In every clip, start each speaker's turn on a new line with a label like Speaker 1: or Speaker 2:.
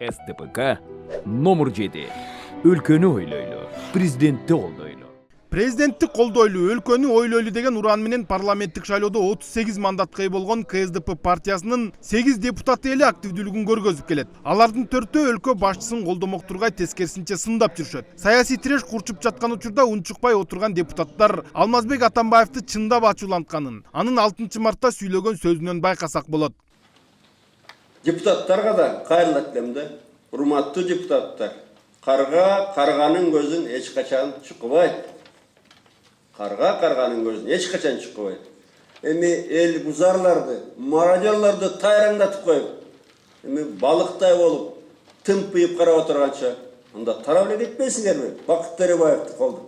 Speaker 1: СДПК номер 7. Өлкөнү ойлойлу, президентти колдойлу.
Speaker 2: Президентти колдойлу, өлкөнү ойлойлу деген уран менен парламенттик шайлоодо 38 мандатка ээ болгон КСДП партиясынын 8 депутаты эле активдүүлүгүн көргөзүп келет. Алардын 4-өө өлкө башчысын колдомок тургай тескерисинче сындап жүрүшөт. Саясий тиреш курчуп жаткан учурда унчукпай отурган депутаттар Алмазбек Атамбаевди чындап ачуулантканын, анын 6 мартта сүйлөгөн сөзүнөн байкасак болот.
Speaker 3: Депутаттарға да кайрылат элем да, урматтуу депутаттар. Карганын көзүн эч качан чукубайт. Карганын көзүн эч качан чукубайт. Эми эл бузарларды, мародерларды тайраңдатып коюп, эми балыктай болуп, тымпыйып карап отурганча, анда тарап эле кетпейсиңерби? Бакыт Төрөбаевди колдоп.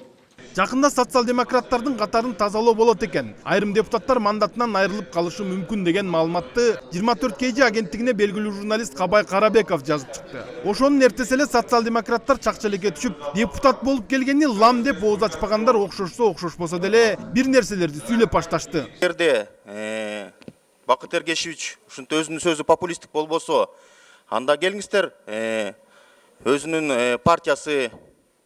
Speaker 2: Жакында социал-демократтардын катарын тазалоо болот экен. Айрым депутаттар мандатынан айрылып калышы мүмкүн деген маалыматты 24 KG агенттигине белгилүү журналист Кабай Карабеков жазып чыкты. Ошонун эртеси эле социал-демократтар чакчелекке түшүп, депутат болуп келгени лам деп ооз ачпагандар окшошсо окшошпосо деле бир нерселерди сүйлөп башташты.
Speaker 4: Эгерде Бакыт Эргешевич ушинтип өзүнүн сөзү популисттик болбосо, анда келиңиздер өзүнүн партиясы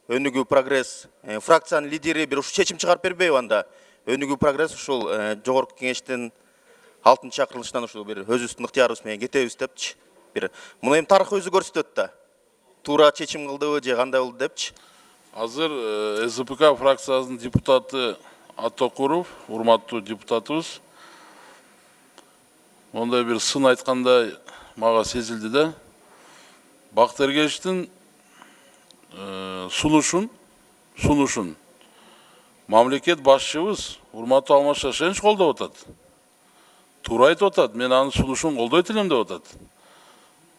Speaker 4: Өнүгүү прогресс фракциянын лидери бир ушу чечим чыгарып бербейби анда? Өнүгүү прогресс ушул жогорку кеңештин 6 чакырылышынан ушул бир өзүбүздүн ыктыярыбыз менен кетебиз депчи. Бир муну эми тарых өзү көрсөтөт да. Туура чечим кылдыбы же кандай болду депчи.
Speaker 5: Азыр СДПК фракциясынын депутаты Атокуров, урматтуу депутатыбыз, мондай бир сын айткандай мага сезилди да. Бакыт Эргешевичтин сунушун мамлекет башчыбыз урматтуу Алмаз Шашенович колдоп атат. Туура айтып атат, мен анын сунушун колдойт элем деп атат.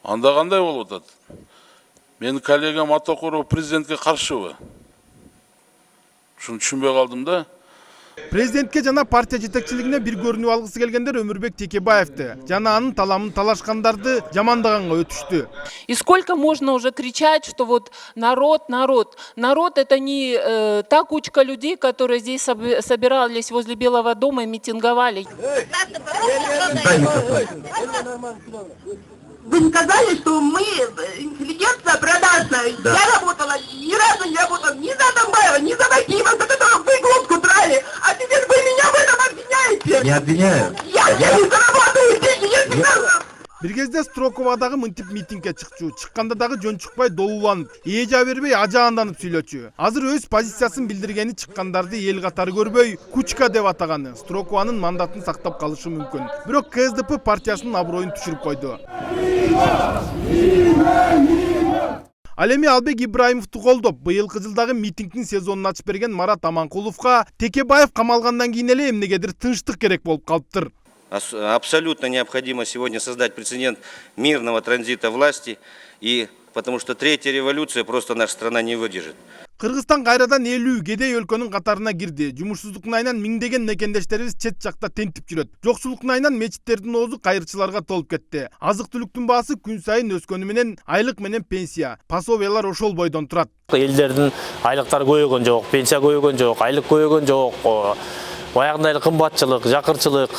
Speaker 5: Анда кандай болуп атат? Менин коллегам Атокуров президентке каршыбы? Ушуну түшүнбөй калдым да.
Speaker 2: Президентке жана партия жетекчилигине бир көрүнүп алгысы келгендер Өмүрбек Текебаевди жана анын таламын талашкандарды жамандаганга өтүштү.
Speaker 6: И сколько можно уже кричать, что вот народ. Народ это не та кучка людей, которые здесь собирались возле Белого дома и митинговали.
Speaker 7: Вы не сказали, что мы интеллигенция продажная. Да. Я работала, ни разу не работала ни за Атамбаева, ни за Вахима, за которого вы глотку драли. А теперь вы меня в этом обвиняете. Не обвиняю. Я не зарабатываю деньги, я не знаю.
Speaker 2: Бир кезде Строковадагы мынтип митингге чыкчу, чыкканда дагы жөн чыкпай добуланып, эжа бербей ажаанданып сүйлөчү. Азыр өз позициясын билдиргени чыккандарды эл катары көрбөй, кучка деп атаганы Строкованын мандатын сактап калышы мүмкүн. Бирок КСДП партиясынын аброюн түшүрүп койду. Ал эми Албек Ибраимовду колдоп, быйылкы жылдагы митингдин сезонун ачып берген Марат Аманкуловго Текебаев камалгандан кийин эле эмнегедир тынчтык керек болуп калыптыр.
Speaker 4: Абсолютно необходимо сегодня создать прецедент мирного транзита власти, и потому что третья революция просто наша страна не выдержит.
Speaker 2: Кыргызстан кайрадан элүү кедей өлкөнүн катарына кирди. Жумушсуздуктун айынан миңдеген мекендештерибиз чет жакта тентип жүрөт. Жоксулуктун айынан мечиттердин оозу кайрчыларга толуп кетти. Азык түлүктүн баасы күн сайын өскөнү менен айлык менен пенсия, пособиялар ошол бойдон турат.
Speaker 8: Элдердин айлыктары көбөйгөн жок, пенсия көбөйгөн жок, айлык көбөйгөн жок. Баягындай эле кымбатчылык, жакырчылык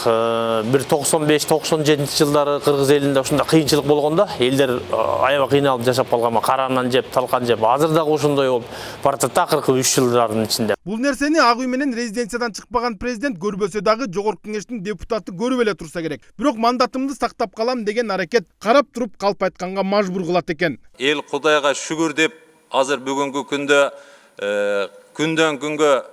Speaker 8: бир 95-97 жылдары кыргыз элинде ушундай кыйынчылык болгондо элдер аябай кыйналып жашап калганма, каранан жеп, талкан жеп. Азыр дагы ошондой болуп баратат акыркы 3 жылдардын ичинде.
Speaker 2: Бул нерсени Ак үй менен резиденциядан чыкпаган президент көрбөсө дагы жогорку кеңештин депутаты көрүп эле турса керек. Бирок мандатымды сактап калам деген аракет карап туруп калп айтканга мажбур кылат экен.
Speaker 9: Эл Кудайга шүгүр деп азыр бүгүнкү күндө күндөн күнгө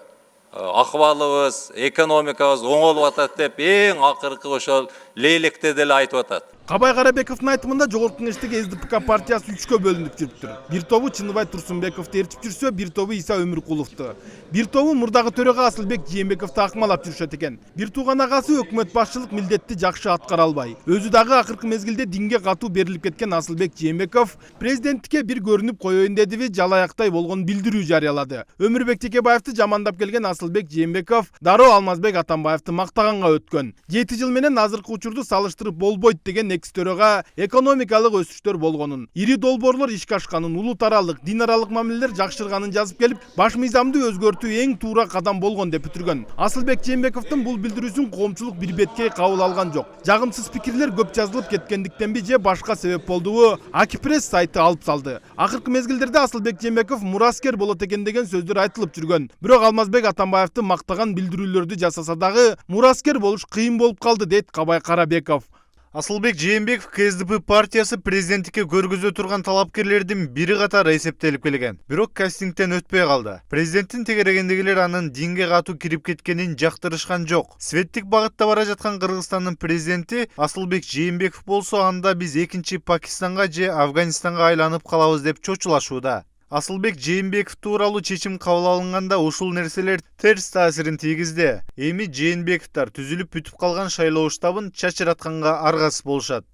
Speaker 9: акыбалыбыз, экономикабыз оңолуп атат деп эң акыркы ошол лейлекте деле айтып атат.
Speaker 2: Кабай Карабековдун айтымында жогорку кеңештеги СДПК партиясы 3кө бөлүнүп жүрүптүр. Бир тобу Чыныбай Турсунбековду ээрчип жүрсө, бир тобу Иса Өмүркуловду. Бир тобу мурдагы төрага Асылбек Жээнбековду акмалап жүрүшөт экен. Бир тууган агасы өкмөт башчылык милдетти жакшы аткара албай. Өзү дагы акыркы мезгилде динге катуу берилип кеткен Асылбек Жээнбеков президенттикке бир көрүнүп коеюн дедиби, жалаяктай болгон билдирүү жарыялады. Өмүрбек Текебаевди жамандап келген Асылбек Жээнбеков дароо Алмазбек Атамбаевди мактаганга өткөн. 7 жыл менен азыркы учурду салыштырып болбойт деген экс-төрага экономикалык өсүштөр болгонун, ири долбоорлор ишке ашканын, улут аралык, дин аралык мамилелер жакшырганын жазып келип, баш мыйзамды өзгөртүү эң туура кадам болгон деп бүтүргөн. Асылбек Жээнбековдун бул билдирүүсүн коомчулук бир беткей кабыл алган жок. Жагымсыз пикирлер көп жазылып кеткендиктенби же башка себеп болдубу? Акипресс сайты алып салды. Акыркы мезгилдерде Асылбек Жээнбеков мураскер болот экен деген сөздөр айтылып жүргөн. Бирок Алмазбек Атамбаевди мактаган билдирүүлөрдү жасаса дагы мураскер болуш кыйын болуп калды дейт Кабай Карабеков.
Speaker 10: Асылбек Жээнбеков КСДП партиясы президенттикке көргөзө турган талапкерлердин бири катары эсептелип келген. Бирок кастингден өтпөй калды. Президенттин тегерегендегилер анын динге катуу кирип кеткенин жактырышкан жок. Светтик багытта бара жаткан Кыргызстандын президенти Асылбек Жээнбеков болсо, анда биз экинчи Пакистанга же Афганистанга айланып калабыз деп чочулашууда. Асылбек Жээнбеков тууралуу чечим кабыл алынганда ушул нерселер терс таасирин тийгизди. Эми Жээнбековдор түзүлүп бүтүп калган шайлоо штабын чачыратканга аргасыз болушат.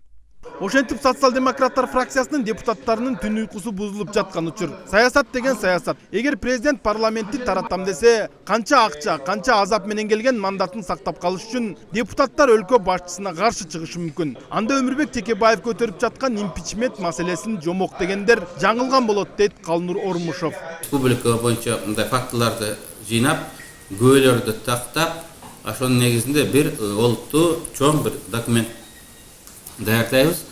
Speaker 2: Ошентип социал-демократтар фракциясынын депутаттарынын түн уйкусу бузулуп жаткан учур. Саясат деген саясат. Эгер президент парламентти таратам десе, канча акча, канча азап менен келген мандатын сактап калыш үчүн депутаттар өлкө башчысына каршы чыгышы мүмкүн. Анда Өмүрбек Текебаев көтөрүп жаткан импичмент маселесин жомок дегендер жаңылган болот дейт Калнур Ормушов.
Speaker 11: Республика боюнча мындай фактыларды жыйнап, күбөлөрдү тактап, ошонун негизинде бир олуттуу чоң бир документ даярдайбыз.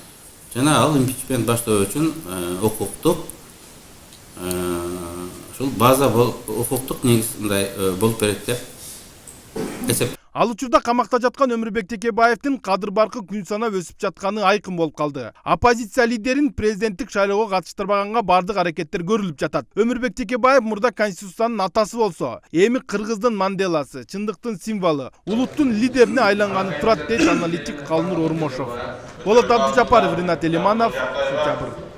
Speaker 11: Жана ал импичмент баштоо үчүн укуктук ушул база укуктук негиз мындай болуп берет деп эсеп.
Speaker 2: Ал учурда камакта жаткан Өмүрбек Текебаевдин кадыр баркы күн санап өсүп жатканы айкын болуп калды. Оппозиция лидерин президенттик шайлоого катыштырбаганга бардык аракеттер көрүлүп жатат. Өмүрбек Текебаев мурда Конституциянын атасы болсо, эми Кыргыздын Манделасы, чындыктын символу, улуттун лидерине айланганы турат дейт аналитик Калнур Ормошов. Болот Абдыжапаров, Ринат Элиманов, Сентябрь.